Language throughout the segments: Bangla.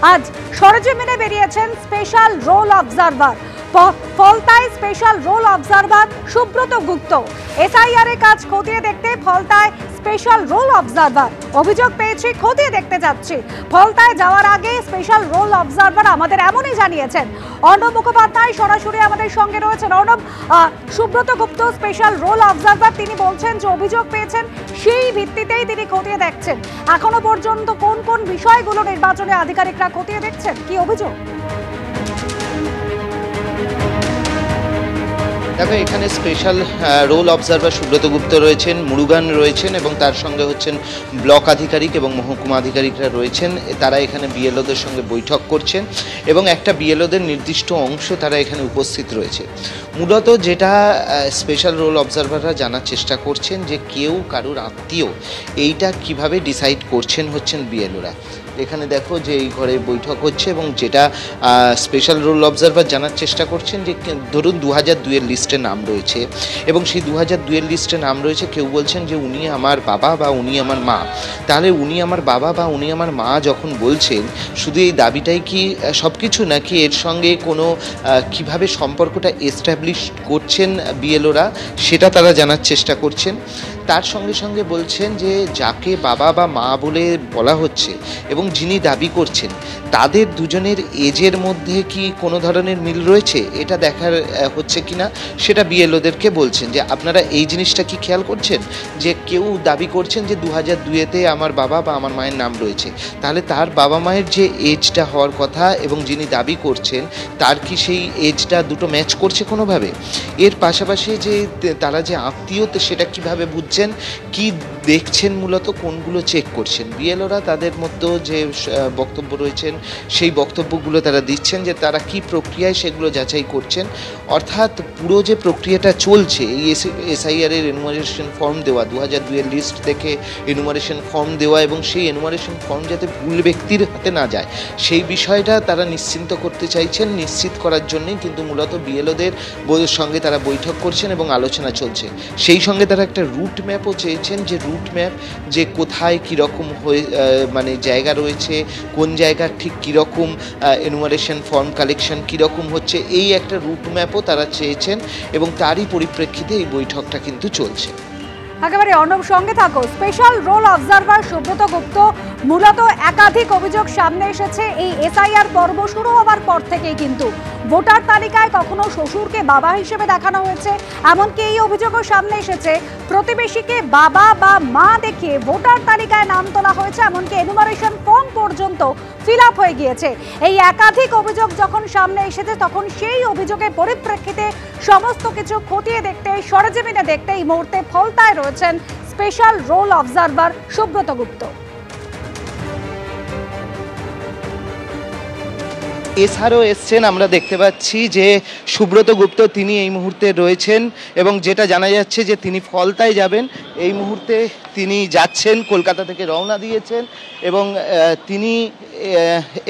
আজ সরেজমিনে বেরিয়েছেন স্পেশাল রোল অবজারভার, ফলতায় special roll observer Subrata Gupta. SIR এর কাজ খতিয়ে দেখতে ফলতায় স্পেশাল রোল অবজারভার। অভিযোগ পেয়েছি, খতিয়ে দেখতে যাচ্ছি। ফলতায় যাওয়ার আগে স্পেশাল রোল অবজারভার আমাদের এমনই জানিয়েছেন। অর্ণব মুখোপাধ্যায় সরাসরি আমাদের সঙ্গে রয়েছেন। অর্ণব, সুব্রত গুপ্ত স্পেশাল রোল অবজারভার, তিনি বলছেন যে অভিযোগ পেয়েছেন, সেই ভিত্তিতেই তিনি খতিয়ে দেখছেন। এখনো পর্যন্ত কোন কোন বিষয়গুলো নির্বাচনে আধিকারিকরা খতিয়ে দেখছেন, কি অভিযোগ? দেখো, এখানে স্পেশাল রোল অবজারভার সুব্রত গুপ্ত রয়েছেন, মুরুগান রয়েছেন এবং তার সঙ্গে হচ্ছেন ব্লক আধিকারিক এবং মহকুমা আধিকারিকরা রয়েছেন। তারা এখানে বিএলওদের সঙ্গে বৈঠক করছেন এবং একটা বিএলওদের নির্দিষ্ট অংশ তারা এখানে উপস্থিত রয়েছে। মূলত যেটা স্পেশাল রোল অবজারভাররা জানার চেষ্টা করছেন যে কেউ কারুর আত্মীয়, এইটা কিভাবে ডিসাইড করছেন হচ্ছেন বিএলওরা। এখানে দেখো যে এই ঘরে বৈঠক হচ্ছে এবং যেটা স্পেশাল রোল অবজারভার জানার চেষ্টা করছেন যে ধরুন 2002-এর লিস্টে নাম রয়েছে এবং সেই 2002-এর লিস্টে নাম রয়েছে, কেউ বলছেন যে উনি আমার বাবা বা উনি আমার মা। তাহলে উনি আমার বাবা বা উনি আমার মা যখন বলছেন, শুধু এই দাবিটাই কি সব কিছু, নাকি এর সঙ্গে কোনো কিভাবে সম্পর্কটা এস্টাবলিশ করছেন বিএলওরা, সেটা তারা জানার চেষ্টা করছেন। তার সঙ্গে সঙ্গে বলছেন যে যাকে বাবা বা মা বলে বলা হচ্ছে এবং যিনি দাবি করছেন, তাদের দুজনের এজের মধ্যে কি কোনো ধরনের মিল রয়েছে, এটা দেখার হচ্ছে কিনা সেটা বিএলওদেরকে বলছেন। যে আপনারা এই জিনিসটা কি খেয়াল করছেন যে কেউ দাবি করছেন যে 2002-তে আমার বাবা বা আমার মায়ের নাম রয়েছে, তাহলে তার বাবা মায়ের যে এজটা হওয়ার কথা এবং যিনি দাবি করছেন তার কি সেই এজটা দুটো ম্যাচ করছে কোনোভাবে? এর পাশাপাশি যে তারা যে আত্মীয়, সেটা কিভাবে বুঝছেন, কি দেখছেন, মূলত কোনগুলো চেক করছেন। বিএলওরা তাদের মধ্যে যে বক্তব্য রয়েছেন সেই বক্তব্যগুলো তারা দিচ্ছেন, যে তারা কি প্রক্রিয়ায় সেগুলো যাচাই করছেন। অর্থাৎ পুরো যে প্রক্রিয়াটা চলছে, এই এসআইআর এর এনুমারেশন ফর্ম দেওয়া, 2002-এর লিস্ট থেকে এনুমারেশন ফর্ম দেওয়া এবং সেই এনুমারেশন ফর্ম যাতে ভুল ব্যক্তির হাতে না যায়, সেই বিষয়টা তারা নিশ্চিন্ত করতে চাইছেন। নিশ্চিত করার জন্যই কিন্তু মূলত বিএলওদের সঙ্গে তারা বৈঠক করছেন এবং আলোচনা চলছে। সেই সঙ্গে তারা একটা রুট ম্যাপও চেয়েছেন, যে রুট ম্যাপ যে কোথায় কীরকম হয়ে মানে জায়গা রয়েছে, কোন জায়গার ঠিক কীরকম এনুমারেশন ফর্ম কালেকশন কীরকম হচ্ছে, এই একটা রুট ম্যাপও তারা চেয়েছেন এবং তারই পরিপ্রেক্ষিতে এই বৈঠকটা কিন্তু চলছে। একেবারে অর্ণব, সঙ্গে থাকো। স্পেশাল রোল অবজারভার সুব্রত গুপ্ত, মূলত একাধিক অভিযোগ সামনে এসেছে এই এসআইআর পর্ব শুরু হওয়ার পর থেকেই। কিন্তু ভোটার তালিকায় কখনো শ্বশুরকে বাবা হিসেবে দেখানো হয়েছে, এমনকি এই অভিযোগও সামনে এসেছে প্রতিবেশীকে বাবা বা মা দেখিয়ে ভোটার তালিকায় নাম তোলা হয়েছে, এমনকি এনুমারেশন ফর্ম পর্যন্ত ফিল আপ হয়ে গিয়েছে। এই একাধিক অভিযোগ যখন সামনে এসেছে, তখন সেই অভিযোগের পরিপ্রেক্ষিতে সমস্ত কিছু খতিয়ে দেখতে, সরেজমিনে দেখতে এই মুহূর্তে ফলতায় রয়েছেন স্পেশাল রোল অবজারভার সুব্রত গুপ্ত। এছাড়াও এসছেন, আমরা দেখতে পাচ্ছি যে সুব্রত গুপ্ত তিনি এই মুহূর্তে রয়েছেন এবং যেটা জানা যাচ্ছে যে তিনি ফলতায় যাবেন। এই মুহূর্তে তিনি যাচ্ছেন, কলকাতা থেকে রওনা দিয়েছেন এবং তিনি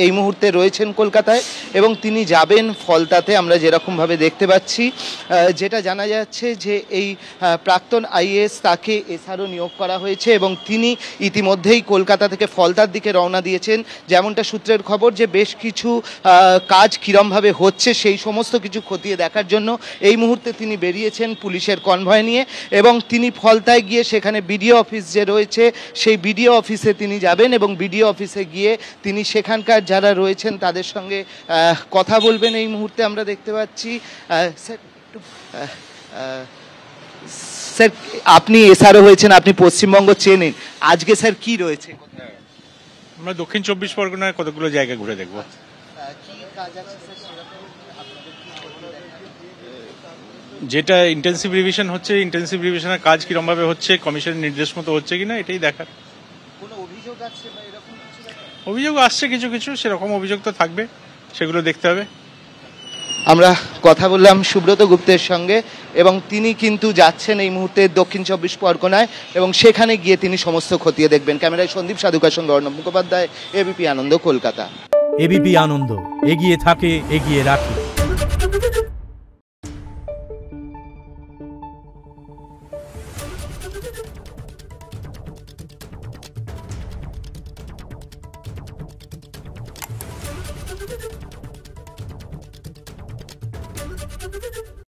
এই মুহূর্তে রয়েছেন কলকাতায় এবং তিনি যাবেন ফলতাতে। আমরা যেরকমভাবে দেখতে পাচ্ছি, যেটা জানা যাচ্ছে যে এই প্রাক্তন আইএএস তাকে এসআরও নিয়োগ করা হয়েছে এবং তিনি ইতিমধ্যেই কলকাতা থেকে ফলতার দিকে রওনা দিয়েছেন। যেমনটা সূত্রের খবর, যে বেশ কিছু কাজ কীরমভাবে হচ্ছে সেই সমস্ত কিছু খতিয়ে দেখার জন্য এই মুহূর্তে তিনি বেরিয়েছেন পুলিশের কনভয় নিয়ে এবং তিনি ফলতায় গিয়ে সেখানে বিডিও অফিস যে রয়েছে সেই বিডিও অফিসে তিনি যাবেন এবং বিডিও অফিসে গিয়ে তিনি সেখানকার যারা রয়েছেন তাদের সঙ্গে কথা বলবেন। এই মুহূর্তে আমরা দেখতে পাচ্ছি। স্যার, আপনি এসআরও হয়েছেন, আপনি পশ্চিমবঙ্গ চেনেন, আজকে স্যার কি রয়েছে? আমরা দক্ষিণ 24 পরগনায় কতগুলো জায়গা ঘুরে দেখব। যেটা ইন্টেন্সিভ রিভিশন হচ্ছে, ইন্টেন্সিভ রিভিশনের কাজ কিরমভাবে হচ্ছে, কমিশনের নির্দেশ মতো হচ্ছে কিনা, এটাই দেখার। অভিযোগ আসছে কিছু কিছু, সেরকম অভিযোগ তো থাকবে, সেগুলো দেখতে হবে। আমরা কথা বললাম সুব্রত গুপ্তের সঙ্গে এবং তিনি কিন্তু যাচ্ছেন এই মুহূর্তে দক্ষিণ 24 পরগনায় এবং সেখানে গিয়ে তিনি সমস্ত খতিয়ে দেখবেন। ক্যামেরায় সন্দীপ সাধুকার সঙ্গে অর্ণব মুখোপাধ্যায়, এবিপি আনন্দ, কলকাতা। এবিপি আনন্দ, এগিয়ে থাকে, এগিয়ে রাখে।